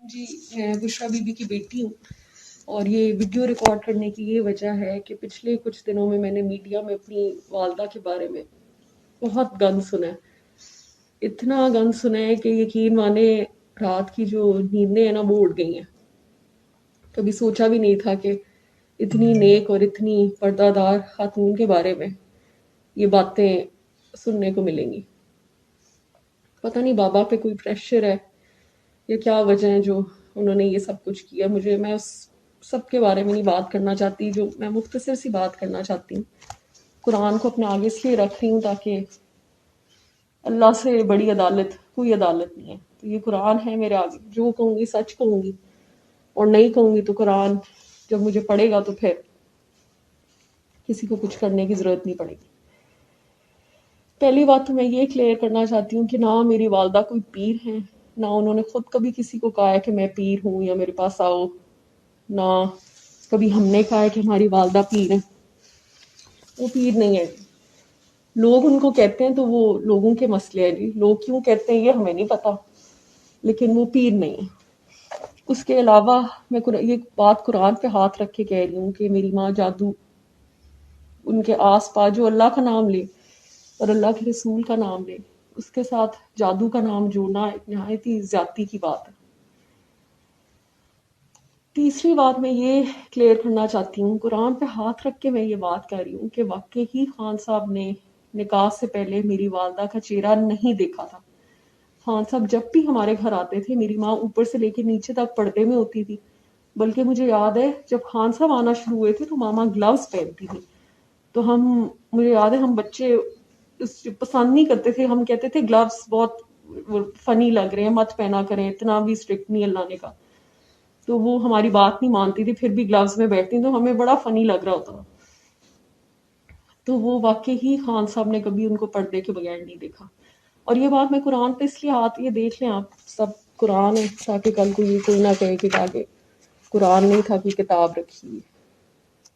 جی، میں Bushra be be کی بیٹی ہوں، اور یہ ویڈیو ریکارڈ کرنے کی یہ وجہ ہے کہ پچھلے کچھ دنوں میں نے میڈیا میں اپنی والدہ کے بارے میں بہت گند سنا ہے، اتنا گند سنا ہے کہ یقین مانے رات کی جو نیندیں ہیں نا وہ اڑ گئی ہیں۔ کبھی سوچا بھی نہیں تھا کہ اتنی نیک اور اتنی پردہ دار خاتون کے بارے میں یہ باتیں سننے کو ملیں گی۔ پتہ نہیں بابا پہ کوئی پریشر ہے یا کیا وجہ ہے جو انہوں نے یہ سب کچھ کیا۔ میں اس سب کے بارے میں نہیں بات کرنا چاہتی، جو میں مختصر سی بات کرنا چاہتی ہوں۔ قرآن کو اپنے آگے اس لیے رکھ رہی ہوں تاکہ اللہ سے بڑی عدالت کوئی عدالت نہیں ہے، تو یہ قرآن ہے میرے آگے، جو کہوں گی سچ کہوں گی، اور نہیں کہوں گی تو قرآن جب مجھے پڑھے گا تو پھر کسی کو کچھ کرنے کی ضرورت نہیں پڑے گی۔ پہلی بات تو میں یہ کلیئر کرنا چاہتی ہوں کہ نہ میری والدہ کوئی پیر ہیں، نہ انہوں نے خود کبھی کسی کو کہا ہے کہ میں پیر ہوں یا میرے پاس آؤ، نہ کبھی ہم نے کہا ہے کہ ہماری والدہ پیر ہیں۔ وہ پیر نہیں ہے، لوگ ان کو کہتے ہیں تو وہ لوگوں کے مسئلے ہیں جی، لوگ کیوں کہتے ہیں یہ ہمیں نہیں پتا، لیکن وہ پیر نہیں ہے۔ اس کے علاوہ میں یہ بات قرآن پہ ہاتھ رکھ کے کہہ رہی ہوں کہ میری ماں جادو ان کے آس پاس جو اللہ کا نام لے اور اللہ کے رسول کا نام لے، اس کے ساتھ جادو کا نام جوڑنا ایک نہایت ہی زیادتی کی بات ہے۔ تیسری بات میں یہ کلیئر کرنا چاہتی ہوں، قرآن پہ ہاتھ رکھ کے میں یہ بات کر رہی ہوں کہ واقعی ہی خان صاحب نے نکاح سے پہلے میری والدہ کا چہرہ نہیں دیکھا تھا۔ خان صاحب جب بھی ہمارے گھر آتے تھے میری ماں اوپر سے لے کے نیچے تک پردے میں ہوتی تھی، بلکہ مجھے یاد ہے جب خان صاحب آنا شروع ہوئے تھے تو ماما گلوز پہنتی تھی، تو مجھے یاد ہے ہم بچے پسند نہیں کرتے تھے، ہم کہتے تھے گلوز بہت فنی لگ رہے ہیں، مت پہنا کریں، اتنا بھی اسٹرکٹ نہیں اللہ نے کا۔ تو وہ ہماری بات نہیں مانتی تھی، پھر بھی گلوز میں بیٹھتی تو ہمیں بڑا فنی لگ رہا ہوتا۔ تو وہ واقعی ہی خان صاحب نے کبھی ان کو پردے کے بغیر نہیں دیکھا۔ اور یہ بات میں قرآن پہ اس لیے ہاتھ، یہ دیکھ لیں آپ سب قرآن ہے، تاکہ کل کو یہ کوئی نہ کہے کہ آگے قرآن نہیں تھا کہ کتاب رکھی ہے۔